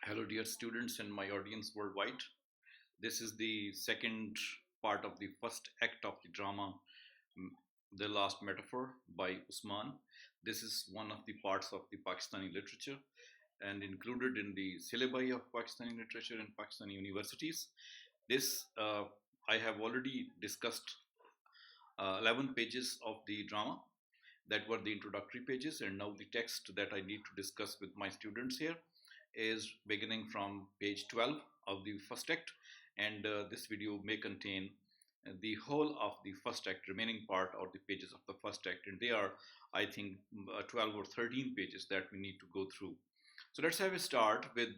Hello, dear students and my audience worldwide. This is the second part of the first act of the drama, mm, The Last Metaphor by Usman. This is one of the parts of the Pakistani literature and included in the syllabi of Pakistani literature in Pakistani universities. This I have already discussed 11 pages of the drama that were the introductory pages, and now the text that I need to discuss with my students here is beginning from page 12 of the first act, and this video may contain the whole of the first act, remaining part or the pages of the first act, and they are, I think, 12 or 13 pages that we need to go through. So let's have a start with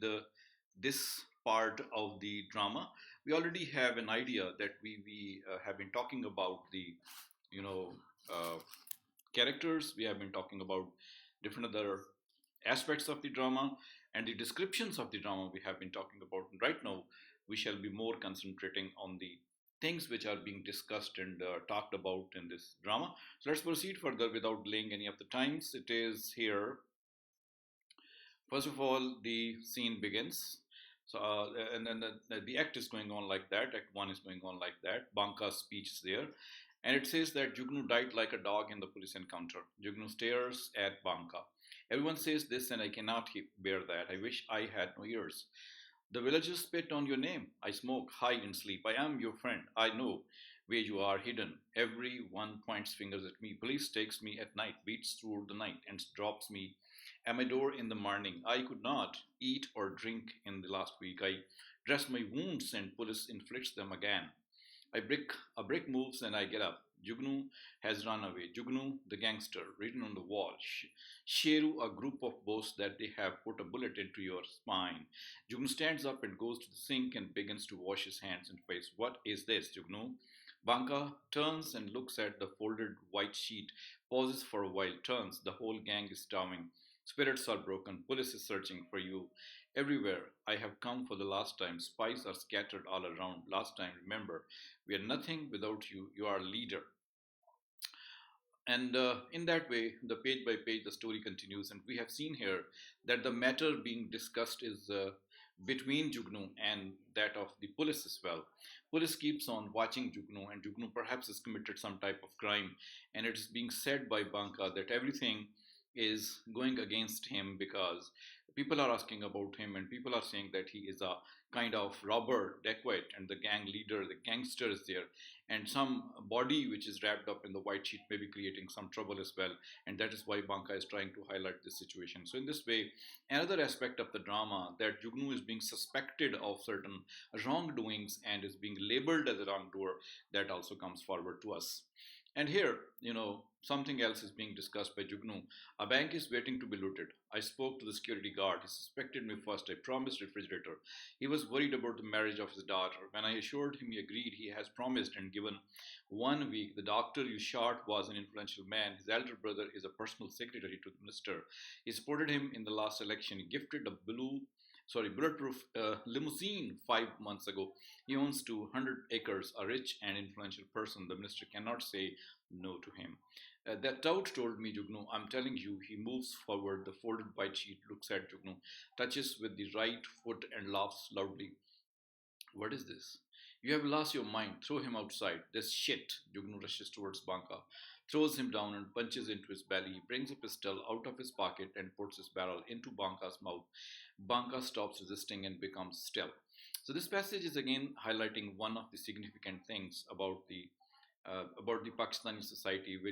this part of the drama. We already have an idea that we have been talking about the, you know, uh, characters. We have been talking about different other aspects of the drama and the descriptions of the drama we have been talking about. And right now, we shall be more concentrating on the things which are being discussed and talked about in this drama. So let's proceed further without delaying any of the times. It is here. First of all, the scene begins. So, and then the act is going on like that. Act one is going on like that. Banka's speech is there. And it says that Jugnu died like a dog in the police encounter. Jugnu stares at Banka. Everyone says this, and I cannot bear that. I wish I had no ears. The villagers spit on your name. I smoke, hide, and sleep. I am your friend. I know where you are hidden. Every one points fingers at me. Police takes me at night, beats through the night, and drops me at my door in the morning. I could not eat or drink in the last week. I dress my wounds, and police inflicts them again. A brick moves and I get up. Jugnu has run away. Jugnu, the gangster, written on the wall. Sheru, a group of boasts that they have put a bullet into your spine. Jugnu stands up and goes to the sink and begins to wash his hands and face. What is this, Jugnu? Banka turns and looks at the folded white sheet, pauses for a while, turns. The whole gang is starving. Spirits are broken. Police is searching for you everywhere. I have come for the last time. Spies are scattered all around. Last time, remember, we are nothing without you. You are a leader. And in that way, the page by page, the story continues. And we have seen here that the matter being discussed is between Jugnu and that of the police as well. Police keeps on watching Jugnu, and Jugnu perhaps has committed some type of crime. And it is being said by Banka that everything is going against him because people are asking about him and people are saying that he is a kind of robber, dacoit, and the gang leader, the gangster is there, and some body which is wrapped up in the white sheet may be creating some trouble as well, and that is why Banka is trying to highlight this situation. So in this way, another aspect of the drama, that Jugnu is being suspected of certain wrongdoings and is being labeled as a wrongdoer, that also comes forward to us. And here, something else is being discussed by Jugnu. A bank is waiting to be looted. I spoke to the security guard. He suspected me first. I promised refrigerator. He was worried about the marriage of his daughter. When I assured him he agreed, he has promised and given 1 week. The doctor you shot was an influential man. His elder brother is a personal secretary to the minister. He supported him in the last election. He gifted a bulletproof limousine 5 months ago. He owns 200 acres, a rich and influential person. The minister cannot say no to him. That tout told me, Jugnu, I'm telling you. He moves forward. The folded white sheet looks at Jugnu, touches with the right foot, and laughs loudly. What is this? You have lost your mind. Throw him outside. This shit. Jugnu rushes towards Banka, throws him down and punches into his belly. He brings a pistol out of his pocket and puts his barrel into Banka's mouth. Banka stops resisting and becomes still. So this passage is again highlighting one of the significant things about the Pakistani society, where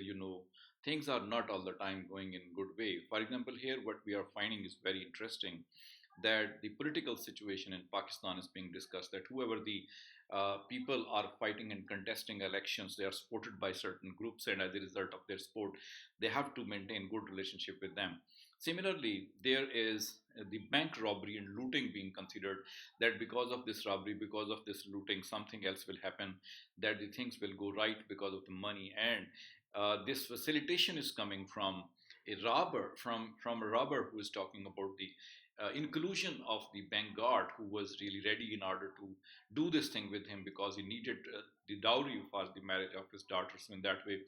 things are not all the time going in good way. For example, here what we are finding is very interesting, that the political situation in Pakistan is being discussed. That whoever the people are fighting and contesting elections, they are supported by certain groups, and as a result of their support, they have to maintain good relationship with them. Similarly, there is the bank robbery and looting being considered. That because of this robbery, because of this looting, something else will happen. That the things will go right because of the money, and this facilitation is coming from a robber, from a robber who is talking about the inclusion of the bank guard, who was really ready in order to do this thing with him because he needed the dowry for the marriage of his daughter. So in that way,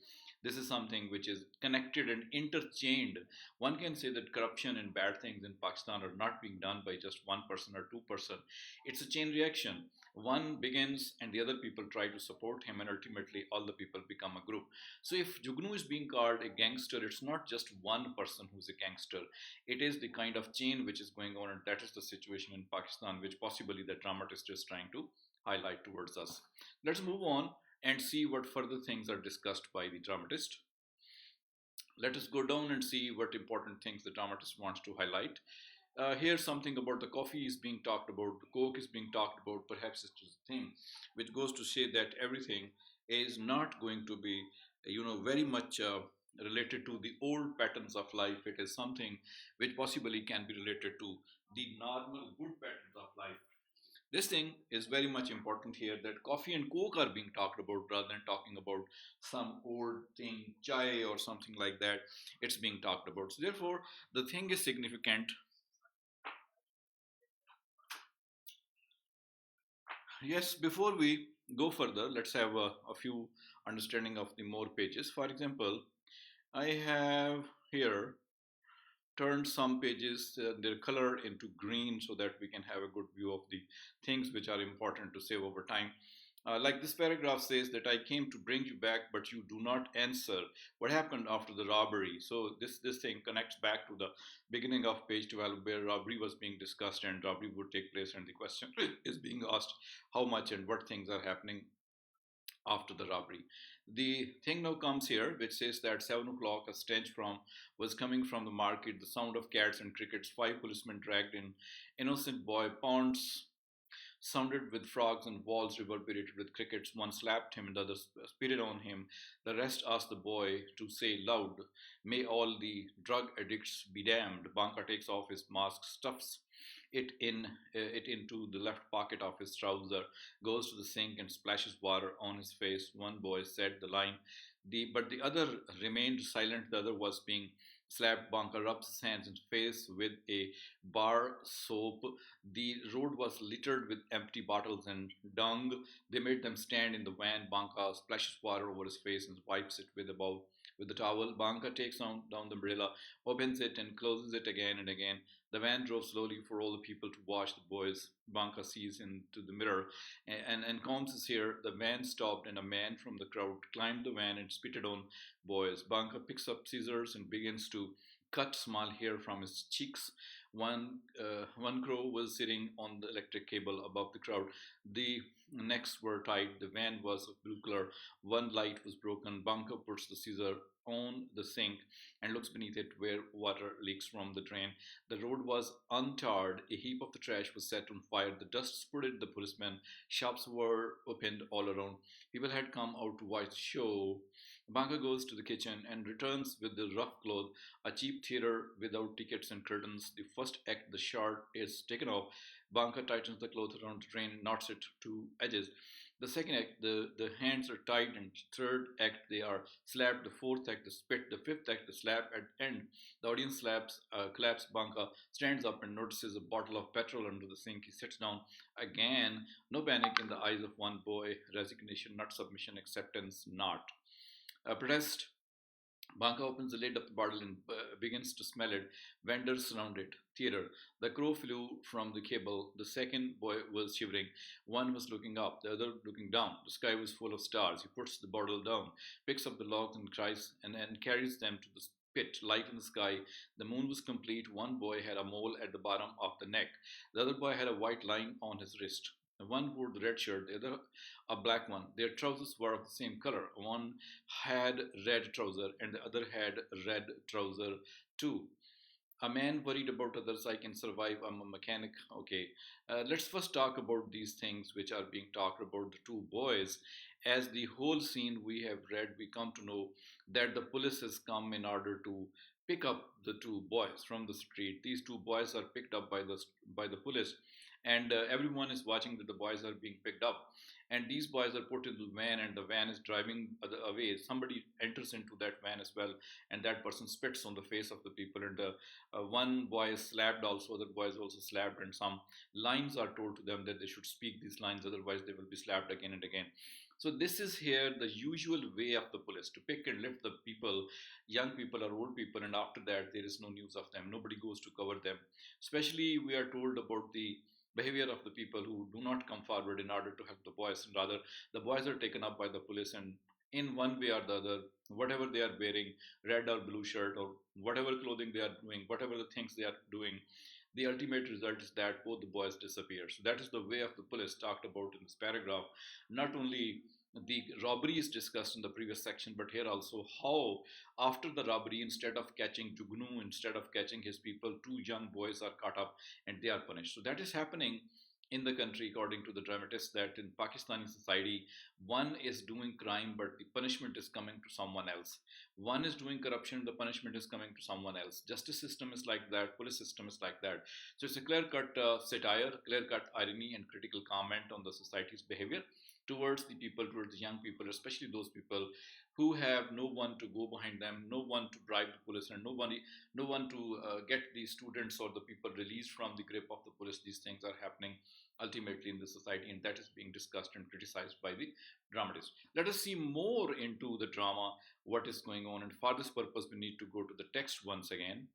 this is something which is connected and interchained. One can say that corruption and bad things in Pakistan are not being done by just one person or two-person. It's a chain reaction. One begins and the other people try to support him, and ultimately all the people become a group. So if Jugnu is being called a gangster, it's not just one person who's a gangster. It is the kind of chain which is going on, and that is the situation in Pakistan, which possibly the dramatist is trying to highlight towards us. Let's move on and see what further things are discussed by the dramatist. Let us go down and see what important things the dramatist wants to highlight. Here's something about the coffee is being talked about, the coke is being talked about. Perhaps it's a thing which goes to say that everything is not going to be, very much related to the old patterns of life. It is something which possibly can be related to the normal good patterns of life. This thing is very much important here, that coffee and coke are being talked about rather than talking about some old thing, chai or something like that. It's being talked about. So therefore, the thing is significant. Yes, before we go further, let's have a few understanding of the more pages. For example, I have here turned some pages, their color into green so that we can have a good view of the things which are important to save over time. Like this paragraph says that I came to bring you back, but you do not answer. What happened after the robbery? So this thing connects back to the beginning of page 12, where robbery was being discussed and robbery would take place, and the question is being asked how much and what things are happening after the robbery. The thing now comes here, which says that 7 o'clock, a stench from was coming from the market, the sound of cats and crickets. Five policemen dragged in innocent boy. Ponds sounded with frogs and walls reverberated with crickets. One slapped him and the other spitted on him. The rest asked the boy to say loud, "May all the drug addicts be damned." Banka takes off his mask, stuffs it into the left pocket of his trouser, goes to the sink and splashes water on his face. One boy said the line, but the other remained silent. The other was being slapped. Banka rubs his hands and face with a bar soap. The road was littered with empty bottles and dung. They made them stand in the van. Banka splashes water over his face and wipes it with the towel. Banka takes down the umbrella, opens it and closes it again and again. The van drove slowly for all the people to watch. The boys. Banka sees into the mirror, and Combs is here. The van stopped and a man from the crowd climbed the van and spitted on boys. Banka picks up scissors and begins to cut small hair from his cheeks. One crow was sitting on the electric cable above the crowd. The necks were tied. The van was of blue color. One light was broken. Bunker puts the scissor on the sink and looks beneath it where water leaks from the drain. The road was untarred. A heap of the trash was set on fire. The dust spurted the policemen. Shops were opened all around. People had come out to watch the show. Banka goes to the kitchen and returns with the rough cloth, a cheap theater without tickets and curtains. The first act, the shirt is taken off. Banka tightens the cloth around the train and knots it to edges. The second act, the hands are tied, and third act, they are slapped. The fourth act, the spit. The fifth act, the slap at end. The audience claps. Banka stands up and notices a bottle of petrol under the sink. He sits down again. No panic in the eyes of one boy. Resignation, not submission. Acceptance, not. Protest. Banka opens the lid of the bottle and begins to smell it. Vendors surround it. Theater. The crow flew from the cable. The second boy was shivering. One was looking up, the other looking down. The sky was full of stars. He puts the bottle down, picks up the logs and cries and carries them to the pit. Light in the sky. The moon was complete. One boy had a mole at the bottom of the neck. The other boy had a white line on his wrist. The one wore the red shirt, the other a black one. Their trousers were of the same color. One had red trouser and the other had red trouser too. A man worried about others. I can survive. I'm a mechanic. Okay. Let's first talk about these things which are being talked about. The two boys. As the whole scene we have read, we come to know that the police has come in order to pick up the two boys from the street. These two boys are picked up by the police, and everyone is watching that the boys are being picked up. And these boys are put into the van, and the van is driving away. Somebody enters into that van as well, and that person spits on the face of the people, and one boy is slapped also, other boy is also slapped, and some lines are told to them that they should speak these lines, otherwise they will be slapped again and again. So this is here the usual way of the police to pick and lift the people, young people or old people, and after that there is no news of them. Nobody goes to cover them. Especially we are told about the behavior of the people who do not come forward in order to help the boys, and rather the boys are taken up by the police, and in one way or the other, whatever they are wearing, red or blue shirt or whatever clothing they are doing, whatever the things they are doing, the ultimate result is that both the boys disappear. So that is the way of the police talked about in this paragraph. Not only the robbery is discussed in the previous section, but here also how after the robbery, instead of catching Jugnu, instead of catching his people, two young boys are caught up and they are punished. So that is happening in the country, according to the dramatists, that in Pakistani society, one is doing crime, but the punishment is coming to someone else. One is doing corruption, the punishment is coming to someone else. Justice system is like that, police system is like that. So it's a clear-cut satire, clear-cut irony, and critical comment on the society's behavior towards the people, towards the young people, especially those people who have no one to go behind them, no one to bribe the police, and no one to get the students or the people released from the grip of the police. These things are happening ultimately in the society, and that is being discussed and criticized by the dramatists. Let us see more into the drama, what is going on, and for this purpose, we need to go to the text once again.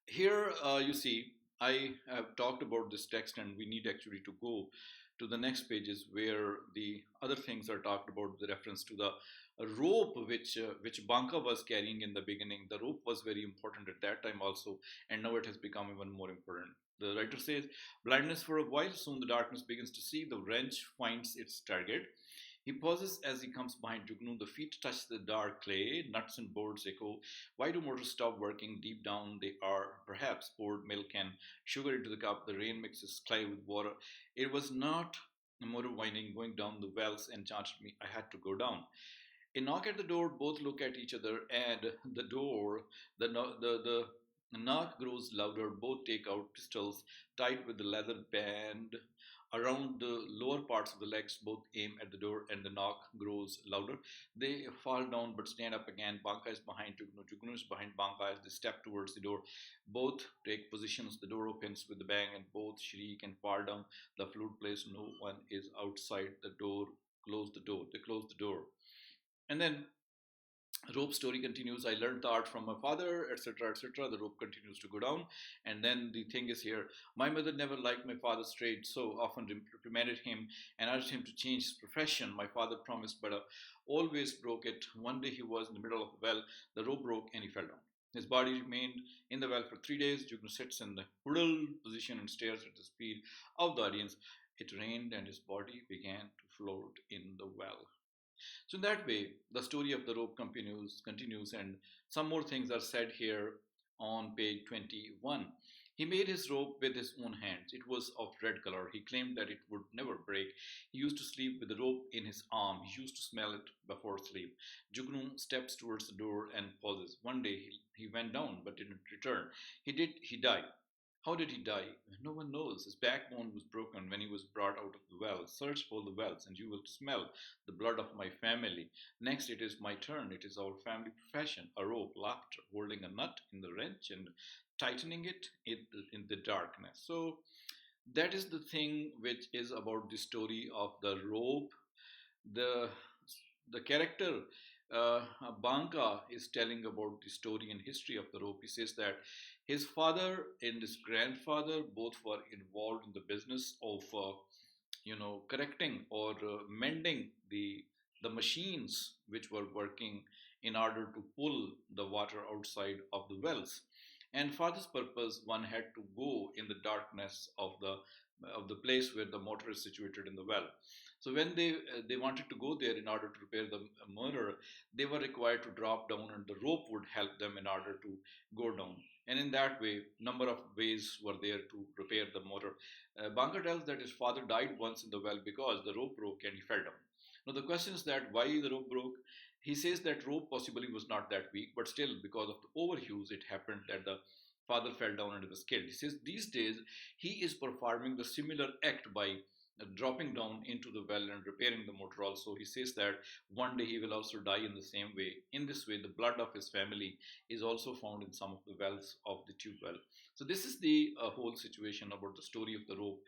Here you see I have talked about this text, and we need actually to go to the next pages where the other things are talked about, the reference to the rope which Banka was carrying in the beginning. The rope was very important at that time also, and now it has become even more important. The writer says, blindness for a while, soon the darkness begins to see, the wrench finds its target. He pauses as he comes behind Jugnu. The feet touch the dark clay. Nuts and bolts echo. Why do motors stop working? Deep down, they are perhaps poured milk and sugar into the cup. The rain mixes clay with water. It was not a motor winding going down the wells enchanted me. I had to go down. A knock at the door. Both look at each other, and the door, the knock grows louder. Both take out pistols tied with the leather band around the lower parts of the legs. Both aim at the door, and the knock grows louder. They fall down but stand up again. Banka is behind Jugnu. Jugnu is behind Banka as they step towards the door. Both take positions. The door opens with a bang, and both shriek and fall down. The flute plays. No one is outside the door. Close the door. They close the door. And then rope story continues. I learned the art from my father, etc., etc. The rope continues to go down, and then the thing is here, my mother never liked my father's trade, so often reprimanded him and urged him to change his profession. My father promised, but always broke it. One day he was in the middle of the well, the rope broke and he fell down. His body remained in the well for 3 days. Jugnu sits in the huddle position and stares at the speed of the audience. It rained and his body began to float in the well. So in that way, the story of the rope continues, and some more things are said here on page 21. He made his rope with his own hands. It was of red color. He claimed that it would never break. He used to sleep with the rope in his arm. He used to smell it before sleep. Jugnu steps towards the door and pauses. One day he went down but didn't return. He died. How did he die? No one knows. His backbone was broken when he was brought out of the well. Search all the wells, and you will smell the blood of my family. Next, it is my turn. It is our family profession. A rope, laughter, holding a nut in the wrench and tightening it in the darkness. So, that is the thing which is about the story of the rope. The the character Banka is telling about the story and history of the rope. He says that his father and his grandfather both were involved in the business of correcting or mending the machines which were working in order to pull the water outside of the wells. And for this purpose, one had to go in the darkness of the place where the motor is situated in the well. So when they wanted to go there in order to repair the motor, they were required to drop down, and the rope would help them in order to go down. And in that way, number of ways were there to repair the motor. Banker tells that his father died once in the well because the rope broke and he fell down. Now the question is that why the rope broke. He says that rope possibly was not that weak, but still because of the overuse, it happened that the father fell down and was killed. He says these days he is performing the similar act by dropping down into the well and repairing the motor also. He says that one day he will also die in the same way. In this way, the blood of his family is also found in some of the wells of the tube well. So this is the whole situation about the story of the rope.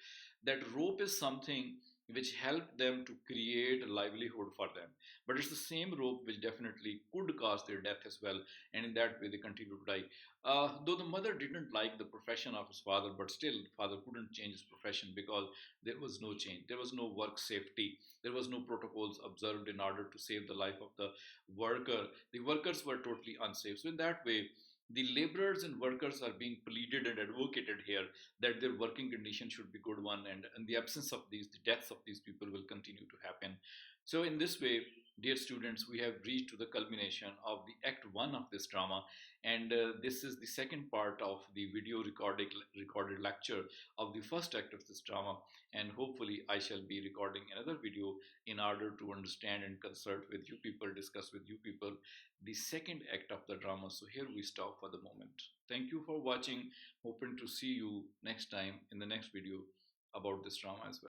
That rope is something which helped them to create a livelihood for them. But it's the same rope which definitely could cause their death as well, and in that way they continue to die. Though the mother didn't like the profession of his father, but still, father couldn't change his profession because there was no change. There was no work safety. There was no protocols observed in order to save the life of the worker. The workers were totally unsafe. So in that way, the laborers and workers are being pleaded and advocated here that their working condition should be good one, and in the absence of these, the deaths of these people will continue to happen. So in this way, dear students, we have reached to the culmination of the act one of this drama, and this is the second part of the video recorded lecture of the first act of this drama. And hopefully I shall be recording another video in order to understand and consult with you people, discuss with you people the second act of the drama. So here we stop for the moment. Thank you for watching. Hoping to see you next time in the next video about this drama as well.